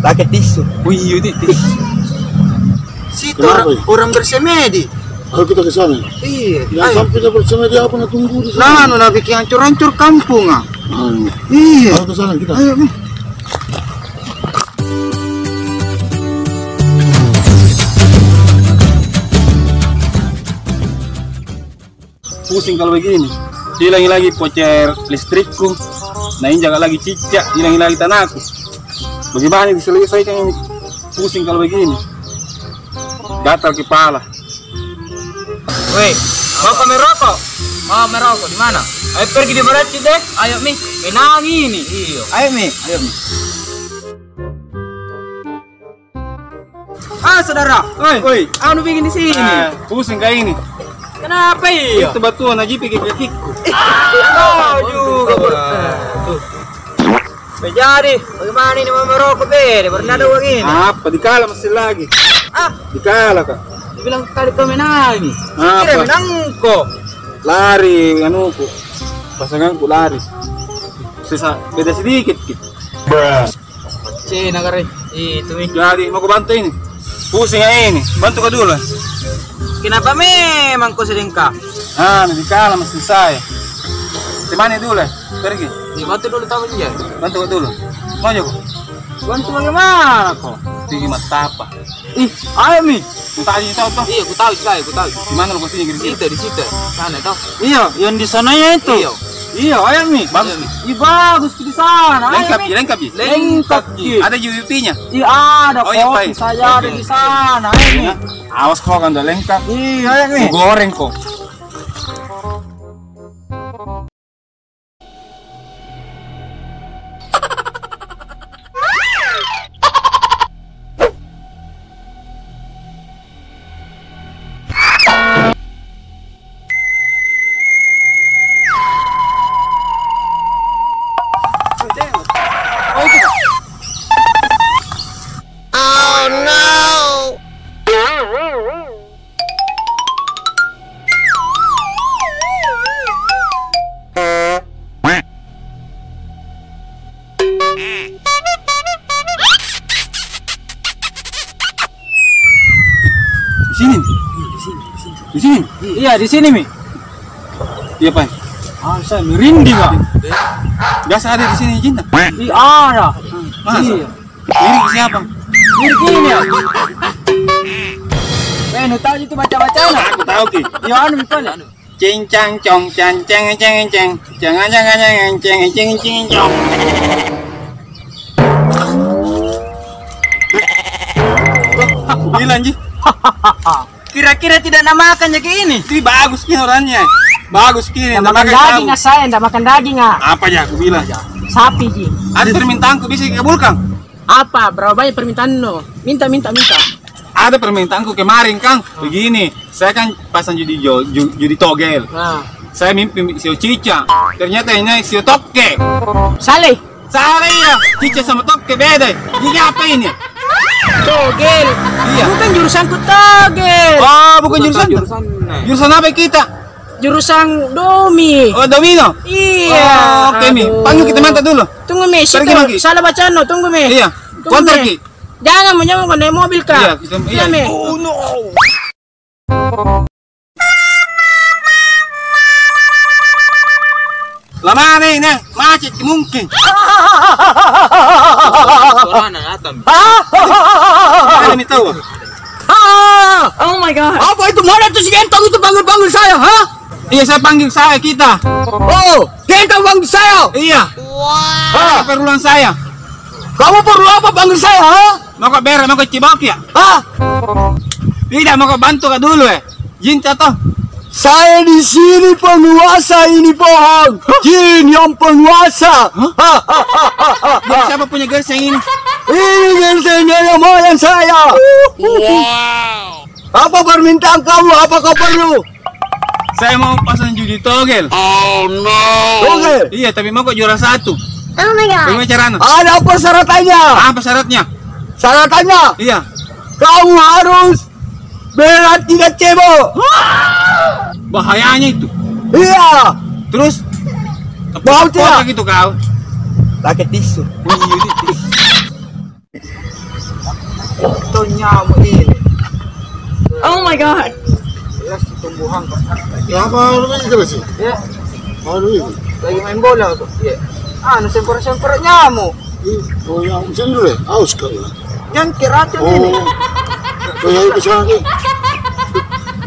Pakai tisu. Wih, itu tisu. Situ orang bersemedi. Ayo kita ke sana. Iya. Yang sampai dia bersemedi apa nak tunggu di Nah, sana? nak bikin hancur-hancur kampung ah. Ayo. Iya. Ayo ke sana kita. Ayo, Mi. Pusing kalau begini. Hilangi lagi pocer listrikku. Nah, ini jaga lagi cicak, hilangi lagi tanahku. Bagaimana diselesaikan ini? Pusing kalau begini. Gatal kepala. Woi, mau kau merokok? Mau merokok di mana? Ayo pergi di Baraci deh. Ayo Mi, menang ini. Iyo. Ayo, Mi. Ayo, Mi. Ah saudara, Oi, anu bikin di sini. pusing kayak ini. Kenapa iya? Itu batuan aja pikir kakiku. Tahu juga. Tuh. Jadi, bagaimana ini mau merokok beda? Pernah ada begini? Apa dikala masih lagi? Ah, Dikala kak. bilang kali kau menang ini. Apa? Kira menang kok. Lari anuku. Pasanganku lari. Sisa beda sedikit. Cina kare. Itu Mi. Jadi mau ku bantu ini. Pusing aja ini. Bantu kau dulu. Kenapa memang kau sedengkah? Dikala masih saya. Temani dulu. Pergi. Dibantu dulu tahu dia. Bantu kau dulu. Mau aja kok. Bantu bagaimana kok? Tinggi mata apa? Ih, ayo Mi. Minta aja tahu toh. Iya, aku tahu sekali, aku tahu. Di mana lokasinya Di gitu? situ, di situ. Sana tahu. Iya, yang di sananya itu. Iya. Iya, ayo nih. Bagus. Iya, Ih, bagus di sana. Lengkap Mi. ya, lengkap ya. Lengkap, Ji. Ada UVP-nya. Iya ada Oh, iya, kok, baik. saya ada Oke. di sana. Ayo Mi. Ya. Awas kok kan udah lengkap. Iya, ayo Mi. Ku goreng kok. Di sini. Di sini. Iya, di sini Mi. Iya, Pak. Ah, saya merinding ah. Biasa ada di sini cinta. Iya ada. Masa? Iya. Miring siapa? Mirip ini ya. Nu tahu itu baca-baca na. Aku tahu ki. Ya anu Mi pala. Cing cang cong cang ceng ceng ceng. Jangan jangan jangan ceng ceng ceng cong. Aku bilang Ji. Kira-kira tidak namakan ya kayak ini. Ini bagus kini orangnya. Bagus kini. Nggak makan daging ah saya, nggak makan daging ah. Apa ya aku bilang? Sapi Ji. Ada permintaanku bisa dikabulkan. Apa? Berapa banyak permintaan lo? Minta. Ada permintaanku kemarin Kang. Begini, saya kan pasang judi togel. Nah, Saya mimpi sio cica. Ternyata ini sio toke. Saleh. Salah ya. Cica sama toke beda. Ini apa ini? Togel. Iya. Bukan jurusanku togel. Oh, bukan jurusan. Jurusan apa kita? Jurusan Domi. Oh, domino. Iya. Oh, oke Mi. Aduh. Panggil kita mantap dulu. Tunggu Mi, situ. Pergi, Maki. Salah bacaan lo, tunggu Mi. Iya. Tunggu, Kontak Mi. Ki. Jangan menyambung naik mobil Iya, kak. iya. Mi. Oh no. Lama nih, macet mungkin. Suara atam. Ada mi tahu. Oh my god. Apa itu? Mana tuh si Gentong itu bangun-bangun saya, ha? Iya, saya panggil saya kita. Oh, Gentong bangun saya. Iya. Wow. Keperluan saya. Kamu perlu apa bangun saya, ha? Mau kau beres, mau kau cibok ya? Hah? Tidak, mau kau bantu kau dulu Jin toh. Saya di sini penguasa ini pohon. Jin yang penguasa. Jadi siapa punya gerseng ini? Ini gentengnya yang moyang saya. Apa permintaan kamu? Apa kau perlu? Saya mau pasang judi togel. Oke. Iya, tapi mau kok juara satu. Oh my god. Bagaimana caranya? Ada apa syaratannya? Apa syaratnya? Syaratannya, Iya. kamu harus berat 3 cebok. Bahayanya itu. Iya. Terus Bau kotak tidak? gitu kau. Pakai tisu. Wih, ini tisu. nyamuk ini. Oh my god. Jelas tumbuhan kok. Ya apa lu ini terus sih? Ya, Oh lu ini. lagi main bola tuh. Ya. Sempur-sempur nyamuk. Oh yang sini dulu ya? Aus kali lah. Yang racun ini. Oh ya ke sana ke.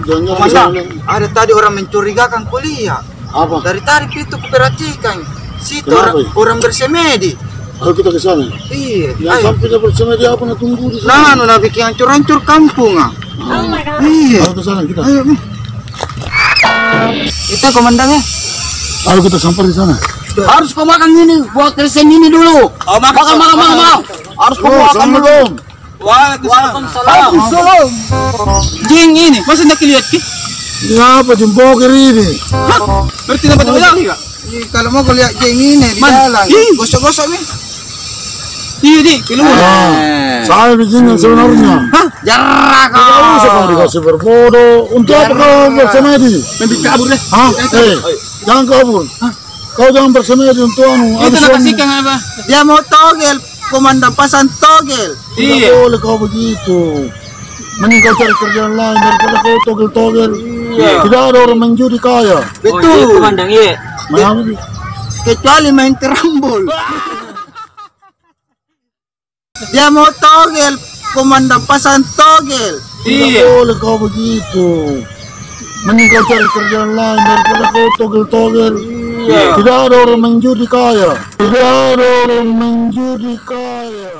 Jangan ke Masa sana. ada tadi orang mencurigakan kuliah. Apa? Dari tadi itu kuperhatikan. Situ Kenapa orang, ini? orang bersemedi. Ayo kita ke sana. Iya. Yang Ayo. sampai dapat sama dia apa nak tunggu di sana. Nah, nak bikin hancur-hancur kampung ah. Oh my god. Iya. Ayo ke sana kita. Ayo, Mi. Kita komandannya. Ayo kita sampai di sana. Harus kau makan ini, buat resen ini dulu. Oh, makan. Harus kau Oh, makan dulu. assalamualaikum. Waalaikumsalam. Jing ini, masa nak lihat ki? Ya apa jempol ini? Berarti dapat lagi kak? Kalau mau lihat jeng ini di jalan, gosok-gosok nih. Iya di, keluar. Saya begini sebenarnya. Jarak Tidak usah kau dikasih berbodoh. Untuk apa kau bersemedi? Nanti kabur deh. Hah? Jangan kabur. Kau jangan bersemedi untuk anu. Itu nak kasihkan apa? Dia mau togel, komandan pasang togel. Tidak boleh kau begitu. Mending kau cari kerjaan lain daripada kau togel-togel. Tidak ada orang menjudi kaya. Betul. Komandan, iya. Mana ini? Kecuali main terambol. Dia mau togel, komandan pasang togel. Tidak boleh kau begitu. Mending kau cari kerjaan lain daripada kau togel-togel. Tidak ada orang menjudi kaya. Tidak ada orang menjudi kaya.